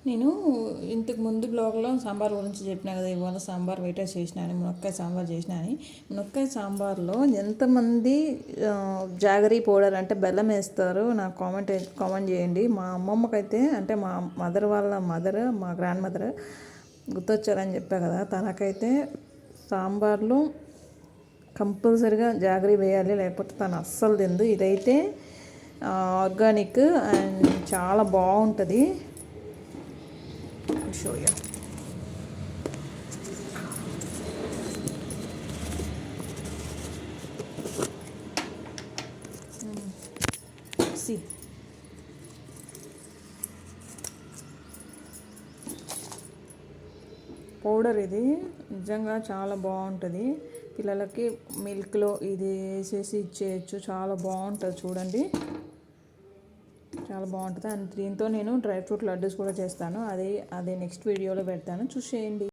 నేను ఇంతకు ముందు బ్లాగ్లో సాంబార్ గురించి చెప్పినా కదా, ఇవాళ సాంబార్ వెయిటే చేసినాను, మునక్కాయ సాంబార్ చేసినాను. మునక్కాయ సాంబార్లో ఎంతమంది జాగరీ పౌడర్ అంటే బెల్లం వేస్తారు నాకు కామెంట్ చేయండి. మా అమ్మమ్మకైతే అంటే మా మదర్ వాళ్ళ మదర్, మా గ్రాండ్ మదర్ గుర్తొచ్చారని చెప్పా కదా, తనకైతే సాంబార్లో కంపల్సరిగా జాగరీ వేయాలి, లేకపోతే తను అస్సలు తిందు. ఇదైతే ఆర్గానిక్ అండ్ చాలా బాగుంటుంది. Show you. See. పౌడర్ ఇది నిజంగా చాలా బాగుంటుంది. పిల్లలకి మిల్క్లో ఇది వేసేసి ఇచ్చేయచ్చు, చాలా బాగుంటుంది. చూడండి, చాలా బాగుంటుంది. అండ్ దీంతో నేను డ్రై ఫ్రూట్ లడ్డూస్ కూడా చేస్తాను. అదే నెక్స్ట్ వీడియోలో పెడతాను, చూసేయండి.